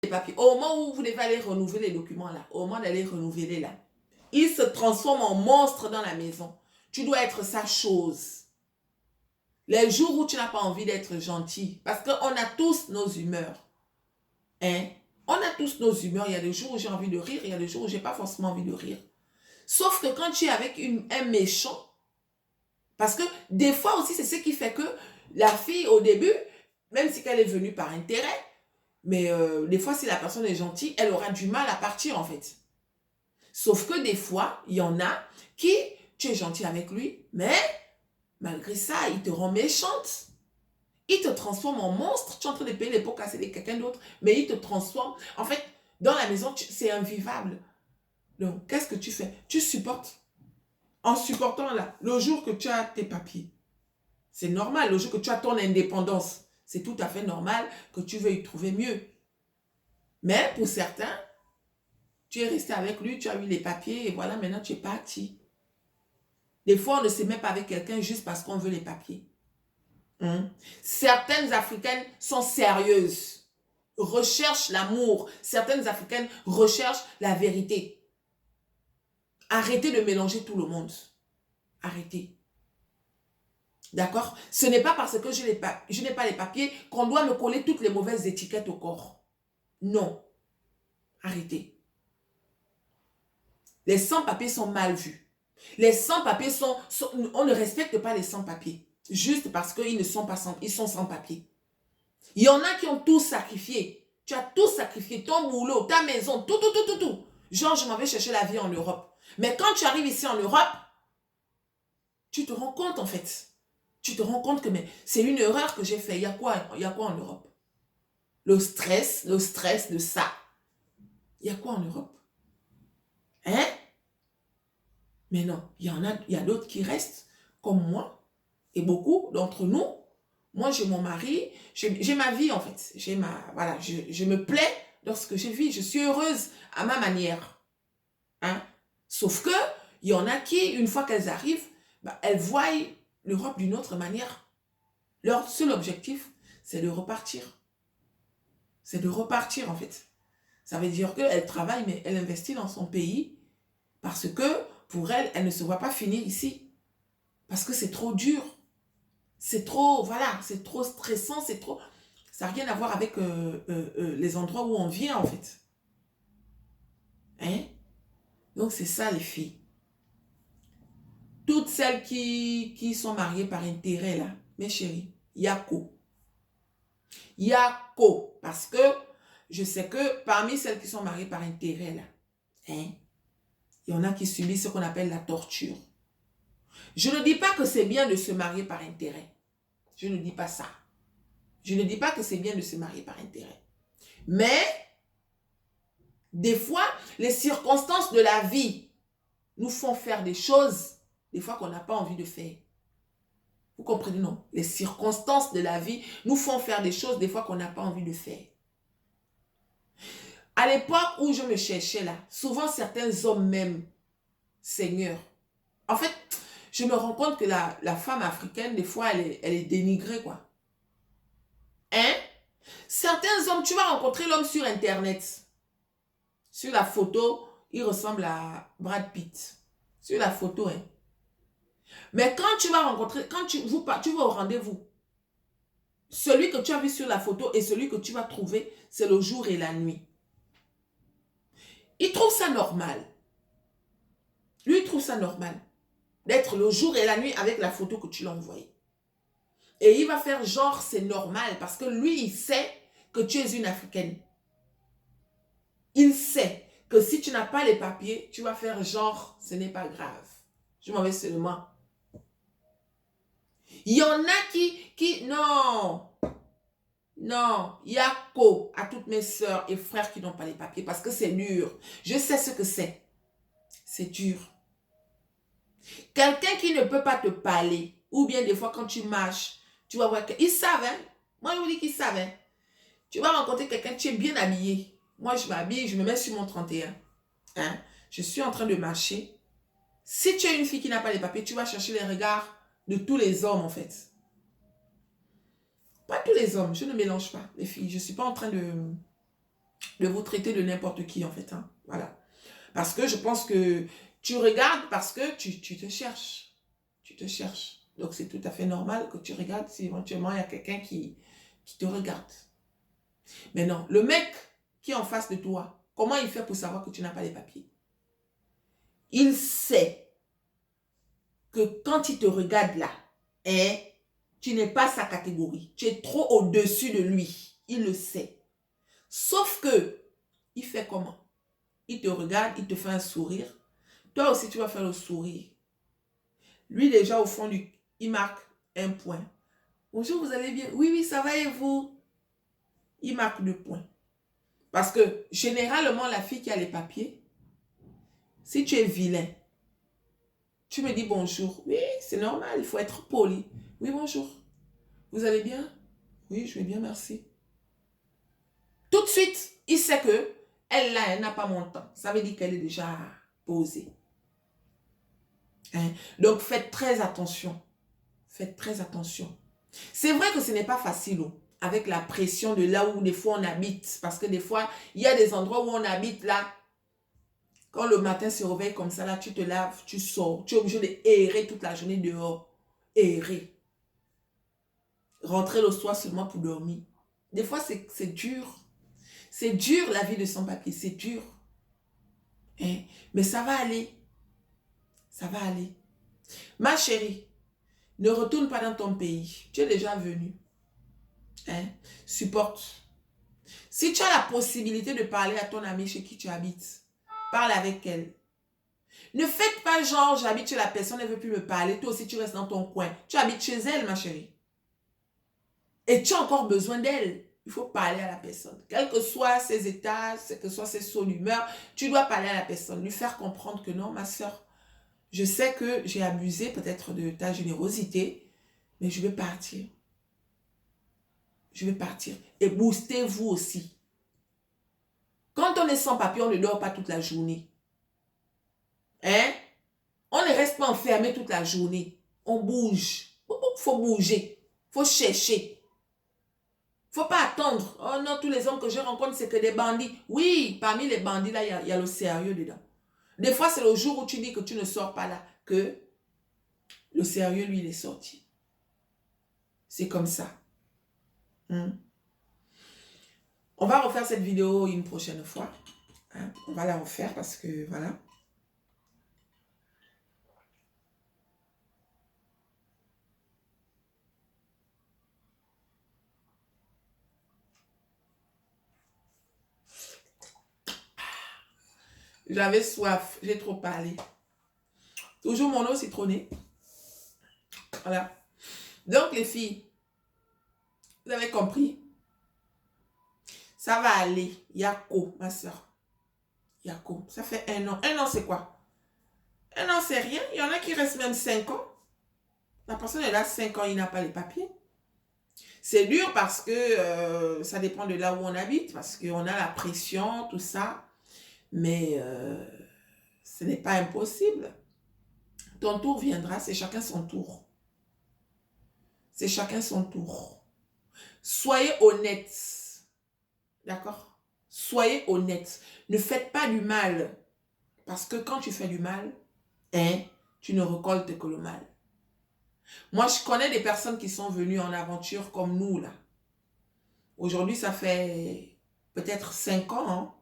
les papiers, au moment où vous devez aller renouveler les documents là, au moment d'aller renouveler là, il se transforme en monstre dans la maison. Tu dois être sa chose. Les jours où tu n'as pas envie d'être gentil, parce qu'on a tous nos humeurs. Hein? On a tous nos humeurs. Il y a des jours où j'ai envie de rire, il y a des jours où j'ai pas forcément envie de rire. Sauf que quand tu es avec un méchant, parce que des fois aussi, c'est ce qui fait que la fille, au début, même si elle est venue par intérêt, mais des fois, si la personne est gentille, elle aura du mal à partir, en fait. Sauf que des fois, il y en a qui, tu es gentil avec lui, mais malgré ça, il te rend méchante. Il te transforme en monstre. Tu es en train de payer les pots cassés de quelqu'un d'autre, mais il te transforme. En fait, dans la maison, c'est invivable. Donc, qu'est-ce que tu fais? Tu supportes. En supportant là, le jour que tu as tes papiers, c'est normal. Le jour que tu as ton indépendance, c'est tout à fait normal que tu veuilles trouver mieux. Mais pour certains, tu es resté avec lui, tu as eu les papiers et voilà, maintenant tu es parti. Des fois, on ne se met pas avec quelqu'un juste parce qu'on veut les papiers. Certaines Africaines sont sérieuses, recherchent l'amour. Certaines Africaines recherchent la vérité. Arrêtez de mélanger tout le monde. Arrêtez. D'accord? Ce n'est pas parce que je n'ai pas les papiers qu'on doit me coller toutes les mauvaises étiquettes au corps. Non. Arrêtez. Les sans-papiers sont mal vus. Les sans-papiers on ne respecte pas les sans-papiers. Juste parce qu'ils ne sont pas ils sont sans-papiers. Il y en a qui ont tout sacrifié. Tu as tout sacrifié. Ton boulot, ta maison, tout. Genre, je m'en vais chercher la vie en Europe. Mais quand tu arrives ici en Europe, tu te rends compte en fait. Tu te rends compte que c'est une erreur que j'ai faite. Il y a quoi en Europe? Le stress de ça. Il y a quoi en Europe? Hein? Mais non, il y a d'autres qui restent comme moi. Et beaucoup d'entre nous, moi j'ai mon mari, j'ai ma vie en fait. Voilà, je me plais dans ce que je vis. Je suis heureuse à ma manière. Hein? Sauf que, il y en a qui, une fois qu'elles arrivent, elles voient l'Europe d'une autre manière. Leur seul objectif, c'est de repartir. C'est de repartir en fait. Ça veut dire qu'elle travaille, mais elle investit dans son pays parce que pour elle, elle ne se voit pas finir ici. Parce que c'est trop dur. C'est trop, voilà, c'est trop stressant, c'est trop... Ça n'a rien à voir avec les endroits où on vient en fait. Hein? Donc c'est ça les filles. Toutes celles qui sont mariées par intérêt là, mes chéris, yako. Yako. Parce que je sais que parmi celles qui sont mariées par intérêt là, hein, il y en a qui subissent ce qu'on appelle la torture. Je ne dis pas que c'est bien de se marier par intérêt. Je ne dis pas ça. Je ne dis pas que c'est bien de se marier par intérêt. Mais, des fois, les circonstances de la vie nous font faire des choses, des fois qu'on n'a pas envie de faire. Vous comprenez, non? Les circonstances de la vie nous font faire des choses, des fois qu'on n'a pas envie de faire. À l'époque où je me cherchais là, souvent certains hommes même, Seigneur, en fait, je me rends compte que la femme africaine, des fois, elle est dénigrée, quoi. Hein? Certains hommes, tu vas rencontrer l'homme sur Internet. Sur la photo, il ressemble à Brad Pitt. Sur la photo, hein. Mais quand tu vas rencontrer, quand tu vas au rendez-vous, celui que tu as vu sur la photo et celui que tu vas trouver, c'est le jour et la nuit. Il trouve ça normal. Lui, il trouve ça normal d'être le jour et la nuit avec la photo que tu l'as envoyée. Et il va faire genre c'est normal parce que lui, il sait que tu es une Africaine. Il sait que si tu n'as pas les papiers, tu vas faire genre ce n'est pas grave. Je m'en vais seulement. Il y en a qui non, yako à toutes mes soeurs et frères qui n'ont pas les papiers parce que c'est dur. Je sais ce que c'est. C'est dur. Quelqu'un qui ne peut pas te parler, ou bien des fois quand tu marches, tu vas voir qu'ils savent, hein? Moi je vous dis qu'ils savent, hein? Tu vas rencontrer quelqu'un, tu es bien habillé. Moi je m'habille, je me mets sur mon 31. Hein? Je suis en train de marcher. Si tu es une fille qui n'a pas les papiers, tu vas chercher les regards de tous les hommes en fait. Pas tous les hommes, je ne mélange pas les filles. Je ne suis pas en train de... de vous traiter de n'importe qui, en fait. Hein. Voilà. Parce que je pense que tu regardes parce que tu te cherches. Tu te cherches. Donc, c'est tout à fait normal que tu regardes si éventuellement il y a quelqu'un qui te regarde. Mais non, le mec qui est en face de toi, comment il fait pour savoir que tu n'as pas les papiers? Il sait que quand il te regarde là, hein, tu n'es pas sa catégorie. Tu es trop au-dessus de lui. Il le sait. Sauf que, il fait comment? Il te regarde, il te fait un sourire. Toi aussi, tu vas faire le sourire. Lui, déjà, au fond, il marque un point. Bonjour, vous allez bien? Oui, oui, ça va et vous? Il marque 2 points. Parce que, généralement, la fille qui a les papiers, si tu es vilain, tu me dis bonjour. Oui, c'est normal, il faut être poli. Oui, bonjour. Vous allez bien? Oui, je vais bien, merci. Tout de suite, il sait que elle, là, elle n'a pas mon temps. Ça veut dire qu'elle est déjà posée. Hein? Donc, faites très attention. Faites très attention. C'est vrai que ce n'est pas facile, avec la pression de là où des fois on habite. Parce que des fois, il y a des endroits où on habite là. Quand le matin se réveille comme ça, là, tu te laves, tu sors. Tu es obligé d'errer toute la journée dehors. Errer. Rentrer le soir seulement pour dormir. Des fois, c'est dur. C'est dur la vie de sans-papier. C'est dur. Hein? Mais ça va aller. Ça va aller. Ma chérie, ne retourne pas dans ton pays. Tu es déjà venu. Hein? Supporte. Si tu as la possibilité de parler à ton amie chez qui tu habites, parle avec elle. Ne faites pas genre, j'habite chez la personne, elle ne veut plus me parler. Toi aussi, tu restes dans ton coin. Tu habites chez elle, ma chérie. Et tu as encore besoin d'elle. Il faut parler à la personne. Quels que soient ses états, quel que soit ses sauts d'humeur, tu dois parler à la personne. Lui faire comprendre que non, ma soeur, je sais que j'ai abusé peut-être de ta générosité, mais je vais partir. Je vais partir. Et boostez-vous aussi. Quand on est sans papier, on ne dort pas toute la journée. Hein? On ne reste pas enfermé toute la journée. On bouge. Il faut bouger. Il faut chercher. Il ne faut pas attendre. Oh non, tous les hommes que je rencontre, c'est que des bandits. Oui, parmi les bandits, là, il y a le sérieux dedans. Des fois, c'est le jour où tu dis que tu ne sors pas là, que le sérieux, lui, il est sorti. C'est comme ça. On va refaire cette vidéo une prochaine fois. Hein? On va la refaire parce que, voilà. J'avais soif, j'ai trop parlé. Toujours mon eau citronnée. Voilà. Donc, les filles, vous avez compris? Ça va aller. Yako, ma soeur. Yako, ça fait 1 an. 1 an, c'est quoi? 1 an, c'est rien. Il y en a qui restent même 5 ans. La personne est là 5 ans, il n'a pas les papiers. C'est dur parce que ça dépend de là où on habite, parce qu'on a la pression, tout ça. Mais ce n'est pas impossible. Ton tour viendra, c'est chacun son tour. C'est chacun son tour. Soyez honnête. D'accord? Soyez honnête. Ne faites pas du mal. Parce que quand tu fais du mal, hein, tu ne récoltes que le mal. Moi, je connais des personnes qui sont venues en aventure comme nous, là. Aujourd'hui, ça fait peut-être 5 ans. Hein.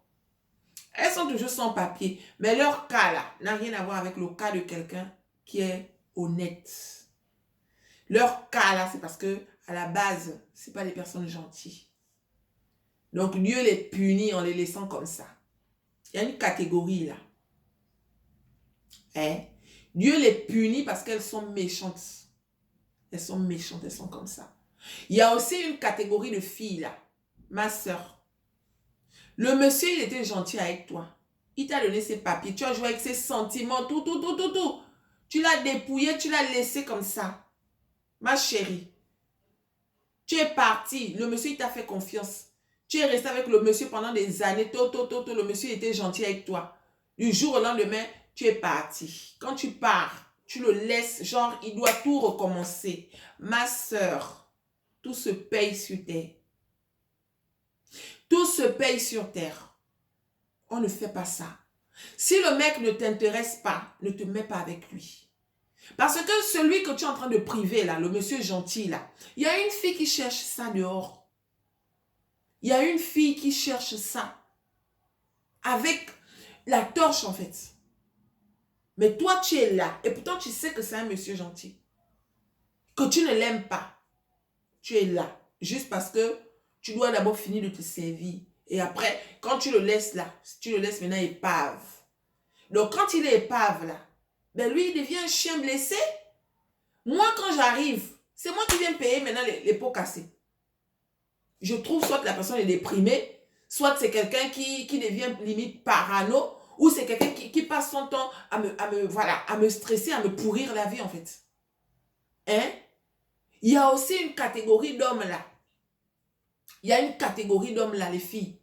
Elles sont toujours sans papier. Mais leur cas, là, n'a rien à voir avec le cas de quelqu'un qui est honnête. Leur cas, là, c'est parce que à la base, ce n'est pas des personnes gentilles. Donc, Dieu les punit en les laissant comme ça. Il y a une catégorie, là. Hein? Dieu les punit parce qu'elles sont méchantes. Elles sont méchantes, elles sont comme ça. Il y a aussi une catégorie de filles là. Ma soeur. Le monsieur, il était gentil avec toi. Il t'a donné ses papiers. Tu as joué avec ses sentiments, tout. Tu l'as dépouillé, tu l'as laissé comme ça. Ma chérie. Tu es parti. Le monsieur, il t'a fait confiance. Tu es resté avec le monsieur pendant des années. Le monsieur était gentil avec toi. Du jour au lendemain, tu es parti. Quand tu pars, tu le laisses, genre, il doit tout recommencer. Ma soeur, tout se paye sur terre. Tout se paye sur terre. On ne fait pas ça. Si le mec ne t'intéresse pas, ne te mets pas avec lui. Parce que celui que tu es en train de priver, là, le monsieur gentil, là, il y a une fille qui cherche ça dehors. Il y a une fille qui cherche ça. Avec la torche, en fait. Mais toi, tu es là. Et pourtant, tu sais que c'est un monsieur gentil. Que tu ne l'aimes pas. Tu es là. Juste parce que tu dois d'abord finir de te servir. Et après, quand tu le laisses là, tu le laisses maintenant épave. Donc, quand il est épave là, ben lui, il devient un chien blessé. Moi, quand j'arrive, c'est moi qui viens payer maintenant les pots cassés. Je trouve soit que la personne est déprimée, soit c'est quelqu'un qui devient limite parano, ou c'est quelqu'un qui passe son temps à me stresser, à me pourrir la vie en fait. Hein? Il y a aussi une catégorie d'hommes là. Il y a une catégorie d'hommes là, les filles.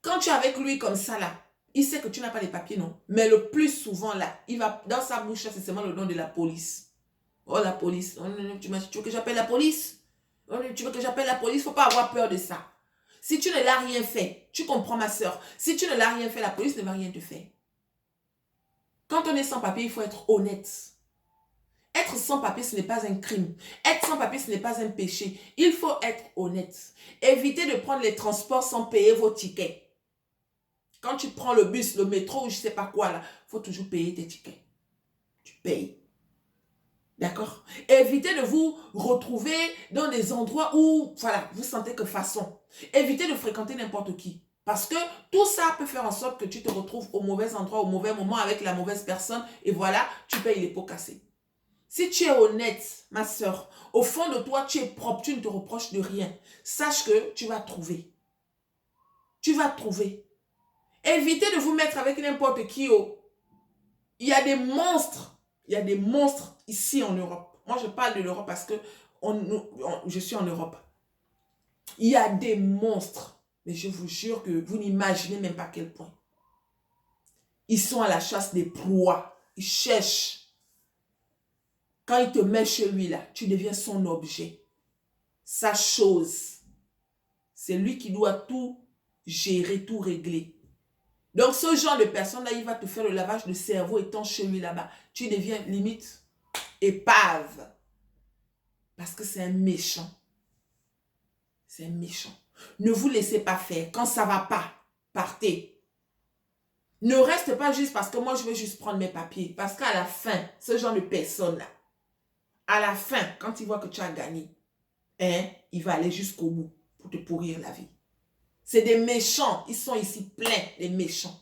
Quand tu es avec lui comme ça là, il sait que tu n'as pas les papiers, non? Mais le plus souvent là, il va dans sa bouche, c'est seulement le nom de la police. Oh, la police. Oh, tu veux que j'appelle la police? Oh, tu veux que j'appelle la police? Il ne faut pas avoir peur de ça. Si tu ne l'as rien fait, tu comprends ma soeur, si tu ne l'as rien fait, la police ne va rien te faire. Quand on est sans papier, il faut être honnête. Être sans papier, ce n'est pas un crime. Être sans papier, ce n'est pas un péché. Il faut être honnête. Évitez de prendre les transports sans payer vos tickets. Quand tu prends le bus, le métro ou je ne sais pas quoi, là, il faut toujours payer tes tickets. Tu payes. D'accord? Évitez de vous retrouver dans des endroits où, voilà, vous sentez que façon. Évitez de fréquenter n'importe qui. Parce que tout ça peut faire en sorte que tu te retrouves au mauvais endroit, au mauvais moment avec la mauvaise personne. Et voilà, tu payes les pots cassés. Si tu es honnête, ma soeur, au fond de toi, tu es propre, tu ne te reproches de rien. Sache que tu vas trouver. Tu vas trouver. Évitez de vous mettre avec n'importe qui. Il y a des monstres. Il y a des monstres ici en Europe. Moi, je parle de l'Europe parce que je suis en Europe. Il y a des monstres. Mais je vous jure que vous n'imaginez même pas à quel point. Ils sont à la chasse des proies. Ils cherchent. Quand il te met chez lui, là, tu deviens son objet. Sa chose. C'est lui qui doit tout gérer, tout régler. Donc, ce genre de personne-là, il va te faire le lavage de cerveau étant chez lui là-bas. Tu deviens limite épave. Parce que c'est un méchant. C'est un méchant. Ne vous laissez pas faire. Quand ça ne va pas, partez. Ne reste pas juste parce que moi, je veux juste prendre mes papiers. Parce qu'à la fin, ce genre de personne-là, à la fin, quand il voit que tu as gagné, hein, il va aller jusqu'au bout pour te pourrir la vie. C'est des méchants. Ils sont ici pleins, les méchants.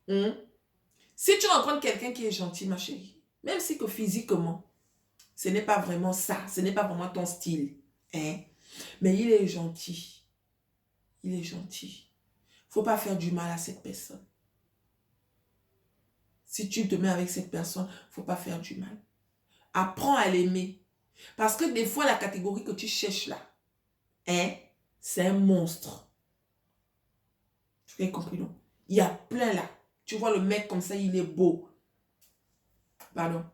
Si tu rencontres quelqu'un qui est gentil, ma chérie, même si que physiquement, ce n'est pas vraiment ça, ce n'est pas vraiment ton style, hein, mais il est gentil. Il est gentil. Il ne faut pas faire du mal à cette personne. Si tu te mets avec cette personne, il ne faut pas faire du mal. Apprends à l'aimer. Parce que des fois, la catégorie que tu cherches là, hein, c'est un monstre. Tu as compris, non? Il y a plein là. Tu vois le mec comme ça, il est beau. Pardon.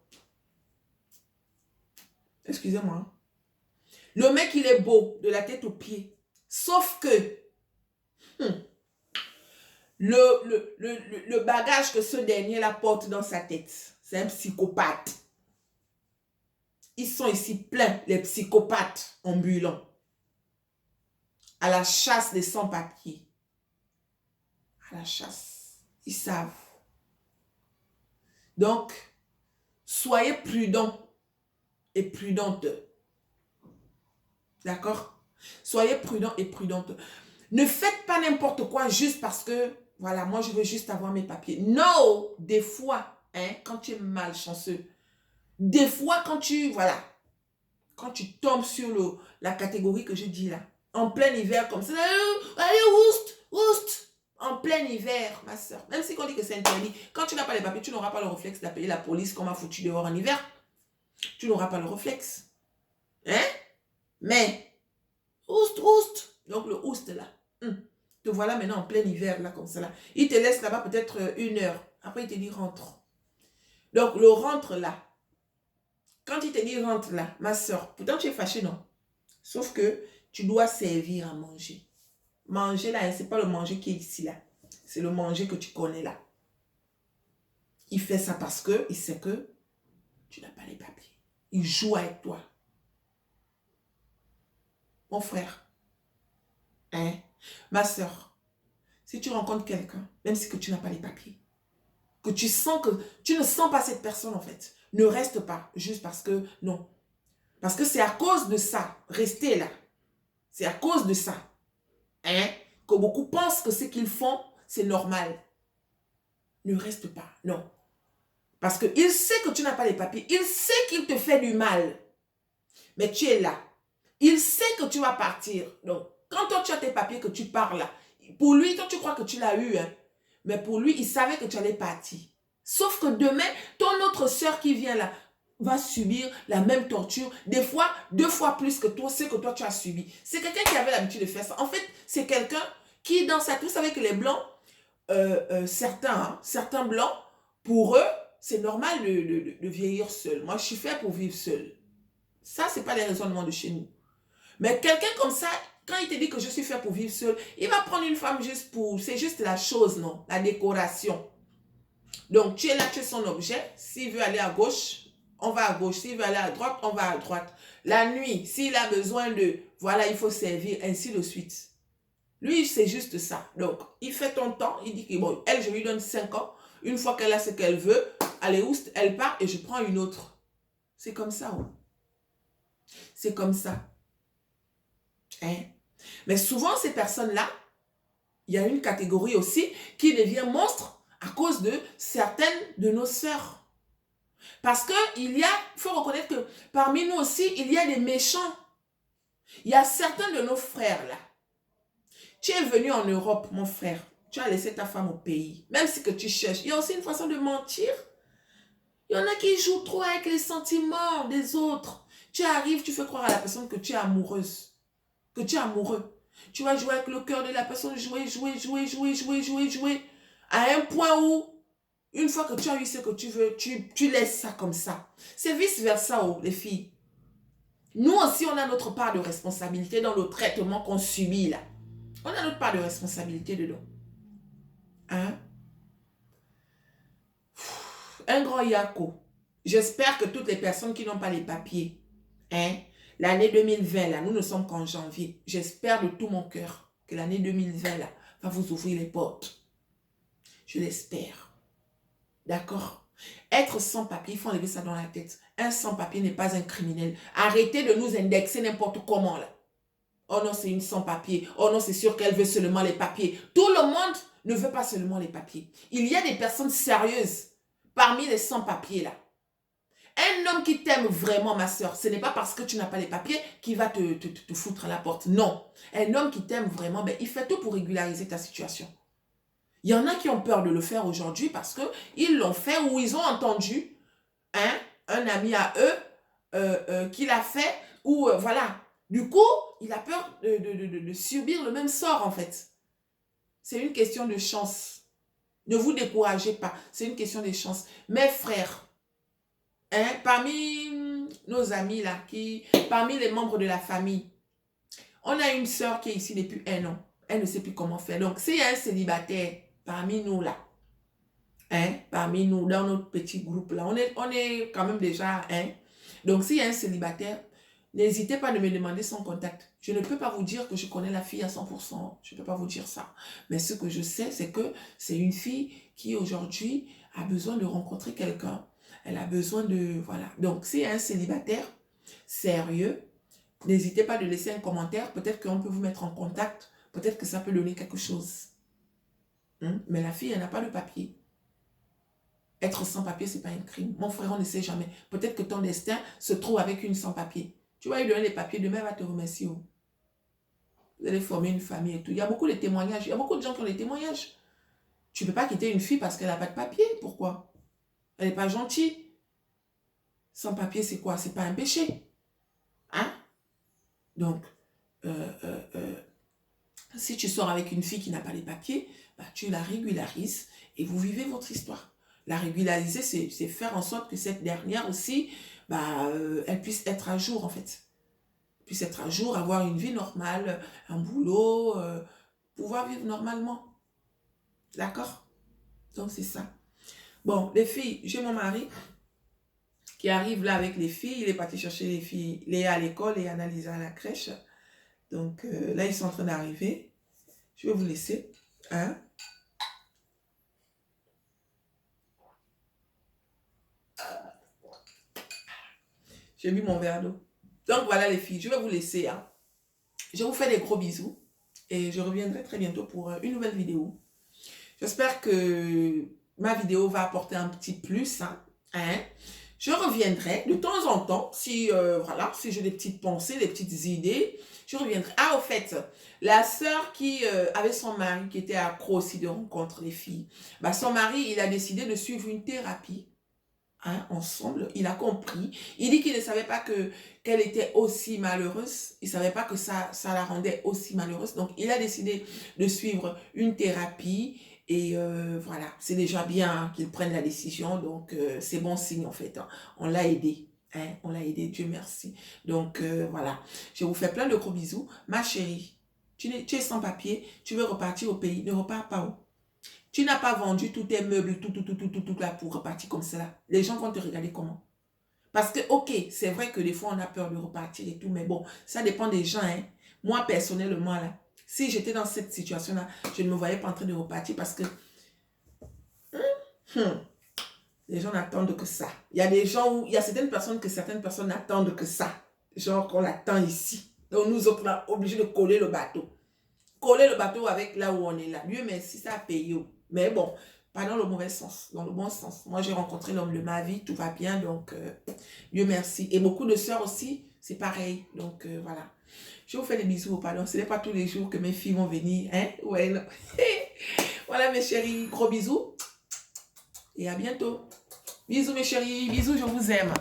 Excusez-moi. Le mec, il est beau, de la tête aux pieds. Sauf que le bagage que ce dernier-là porte dans sa tête, c'est un psychopathe. Ils sont ici pleins, les psychopathes ambulants. À la chasse des sans-papiers. À la chasse. Ils savent. Donc, soyez prudents et prudentes. D'accord? Soyez prudents et prudentes. Ne faites pas n'importe quoi juste parce que, voilà, moi je veux juste avoir mes papiers. Non! Des fois, hein, quand tu es malchanceux, des fois quand tu, voilà, quand tu tombes sur la catégorie que je dis là, en plein hiver comme ça, allez, oust, en plein hiver, ma soeur, même si on dit que c'est interdit, quand tu n'as pas les papiers, tu n'auras pas le réflexe d'appeler la police qu'on m'a foutu dehors en hiver. Tu n'auras pas le réflexe. Hein? Mais, oust. Donc le oust là, te voilà maintenant en plein hiver là, comme ça là. Il te laisse là-bas peut-être 1 heure. Après il te dit rentre. Donc le rentre là, quand il te dit rentre là, ma soeur, pourtant tu es fâchée, non? Sauf que tu dois servir à manger. Manger là, c'est pas le manger qui est ici là. C'est le manger que tu connais là. Il fait ça parce que il sait que tu n'as pas les papiers. Il joue avec toi. Mon frère, hein, ma soeur, si tu rencontres quelqu'un, même si que tu n'as pas les papiers, que tu sens que tu ne sens pas cette personne en fait, ne reste pas juste parce que non. Parce que c'est à cause de ça, restez là. C'est à cause de ça, hein, que beaucoup pensent que ce qu'ils font, c'est normal. Ne reste pas, non. Parce qu'il sait que tu n'as pas les papiers, il sait qu'il te fait du mal. Mais tu es là. Il sait que tu vas partir. Donc, quand toi tu as tes papiers, que tu pars là, pour lui, toi tu crois que tu l'as eu, hein. Mais pour lui, il savait que tu allais partir. Sauf que demain, ton autre soeur qui vient là va subir la même torture, des fois, 2 fois plus que toi, ce que toi tu as subi. C'est quelqu'un qui avait l'habitude de faire ça. En fait, c'est quelqu'un qui, dans sa... Vous savez que les blancs, certains blancs, pour eux, c'est normal de vieillir seul. Moi, je suis fait pour vivre seul. Ça, ce n'est pas les raisonnements de chez nous. Mais quelqu'un comme ça, quand il te dit que je suis fait pour vivre seul, il va prendre une femme juste pour... C'est juste la chose, non? La décoration. Donc, tu es là, tu es son objet. S'il veut aller à gauche, on va à gauche. S'il veut aller à droite, on va à droite. La nuit, s'il a besoin de... Voilà, il faut servir, ainsi de suite. Lui, c'est juste ça. Donc, il fait ton temps. Il dit que, bon, elle, je lui donne 5 ans. Une fois qu'elle a ce qu'elle veut, allez, elle part et je prends une autre. C'est comme ça, oh. C'est comme ça. Hein? Mais souvent, ces personnes-là, il y a une catégorie aussi qui devient monstre à cause de certaines de nos sœurs. Parce qu'il faut reconnaître que parmi nous aussi, il y a des méchants. Il y a certains de nos frères là. Tu es venu en Europe, mon frère. Tu as laissé ta femme au pays. Même si que tu cherches. Il y a aussi une façon de mentir. Il y en a qui jouent trop avec les sentiments des autres. Tu arrives, tu fais croire à la personne que tu es amoureuse. Que tu es amoureux. Tu vas jouer avec le cœur de la personne, jouer. À un point où, une fois que tu as eu ce que tu veux, tu laisses ça comme ça. C'est vice-versa, oh, les filles. Nous aussi, on a notre part de responsabilité dans le traitement qu'on subit là. On a notre part de responsabilité dedans. Hein? Un grand yako. J'espère que toutes les personnes qui n'ont pas les papiers, hein, l'année 2020, là, nous ne sommes qu'en janvier. J'espère de tout mon cœur que l'année 2020, là, va vous ouvrir les portes. Je l'espère. D'accord? Être sans papier, il faut enlever ça dans la tête. Un sans papier n'est pas un criminel. Arrêtez de nous indexer n'importe comment, là. Oh non, c'est une sans papier. Oh non, c'est sûr qu'elle veut seulement les papiers. Tout le monde ne veut pas seulement les papiers. Il y a des personnes sérieuses parmi les sans papiers, là. Un homme qui t'aime vraiment, ma soeur, ce n'est pas parce que tu n'as pas les papiers qu'il va te foutre à la porte. Non. Un homme qui t'aime vraiment, ben, il fait tout pour régulariser ta situation. Il y en a qui ont peur de le faire aujourd'hui parce qu'ils l'ont fait ou ils ont entendu un ami à eux qui l'a fait ou voilà. Du coup, il a peur de subir le même sort en fait. C'est une question de chance. Ne vous découragez pas. C'est une question de chance. Mes frères, parmi nos amis là, parmi les membres de la famille, on a une sœur qui est ici depuis 1 an. Elle ne sait plus comment faire. Donc, s'il y a un célibataire parmi nous là, parmi nous, dans notre petit groupe là, on est quand même déjà, donc s'il y a un célibataire, n'hésitez pas à me demander son contact. Je ne peux pas vous dire que je connais la fille à 100%. Je ne peux pas vous dire ça. Mais ce que je sais, c'est que c'est une fille qui aujourd'hui a besoin de rencontrer quelqu'un. Elle a besoin de... Voilà. Donc, s'il y a un célibataire sérieux, n'hésitez pas à laisser un commentaire. Peut-être qu'on peut vous mettre en contact. Peut-être que ça peut donner quelque chose. Mais la fille, elle n'a pas de papier. Être sans papier, ce n'est pas un crime. Mon frère, on ne sait jamais. Peut-être que ton destin se trouve avec une sans papier. Tu vas lui donner les papiers, demain, elle va te remercier. Vous allez former une famille et tout. Il y a beaucoup de témoignages. Il y a beaucoup de gens qui ont des témoignages. Tu ne peux pas quitter une fille parce qu'elle n'a pas de papier. Pourquoi? Elle n'est pas gentille. Sans papier, c'est quoi? C'est pas un péché. Hein? Donc, si tu sors avec une fille qui n'a pas les papiers, bah, tu la régularises et vous vivez votre histoire. La régulariser, c'est faire en sorte que cette dernière aussi, bah, elle puisse être à jour en fait. Puisse être à jour, avoir une vie normale, un boulot, pouvoir vivre normalement. D'accord? Donc, c'est ça. Bon, les filles, j'ai mon mari qui arrive là avec les filles. Il est parti chercher les filles, Léa à l'école et Annalisa à la crèche. Donc, là, ils sont en train d'arriver. Je vais vous laisser. Hein? J'ai bu mon verre d'eau. Donc, voilà les filles, je vais vous laisser. Hein. Je vous fais des gros bisous. Et je reviendrai très bientôt pour une nouvelle vidéo. J'espère que ma vidéo va apporter un petit plus. Hein. Je reviendrai de temps en temps, si, voilà, si j'ai des petites pensées, des petites idées, je reviendrai. Ah, au fait, la sœur qui avait son mari, qui était accro aussi de rencontrer les filles, bah, son mari, il a décidé de suivre une thérapie. Hein, ensemble, il a compris. Il dit qu'il ne savait pas qu'elle était aussi malheureuse. Il ne savait pas que ça la rendait aussi malheureuse. Donc, il a décidé de suivre une thérapie. Et voilà, c'est déjà bien hein, qu'il prenne la décision. Donc, c'est bon signe en fait. Hein. On l'a aidé. Hein, on l'a aidé, Dieu merci. Donc, voilà. Je vous fais plein de gros bisous. Ma chérie, tu es sans papier. Tu veux repartir au pays. Ne repars pas où? Tu n'as pas vendu tous tes meubles, tout là pour repartir comme ça. Les gens vont te regarder comment? Parce que, ok, c'est vrai que des fois, on a peur de repartir et tout, mais bon, ça dépend des gens. Hein. Moi, personnellement, là, si j'étais dans cette situation-là, je ne me voyais pas en train de repartir parce que les gens n'attendent que ça. Il y a des gens où, il y a certaines personnes n'attendent que ça. Genre qu'on l'attend ici. Donc, nous autres, là, obligés de coller le bateau. Coller le bateau avec là où on est là. Dieu merci, ça a payé. Mais bon, pas dans le mauvais sens, dans le bon sens. Moi, j'ai rencontré l'homme de ma vie, tout va bien, donc Dieu merci. Et beaucoup de sœurs aussi, c'est pareil. Donc voilà. Je vous fais des bisous au pardon. Ce n'est pas tous les jours que mes filles vont venir. Hein? Ouais, non. Voilà mes chéris, gros bisous. Et à bientôt. Bisous mes chéris, bisous, je vous aime.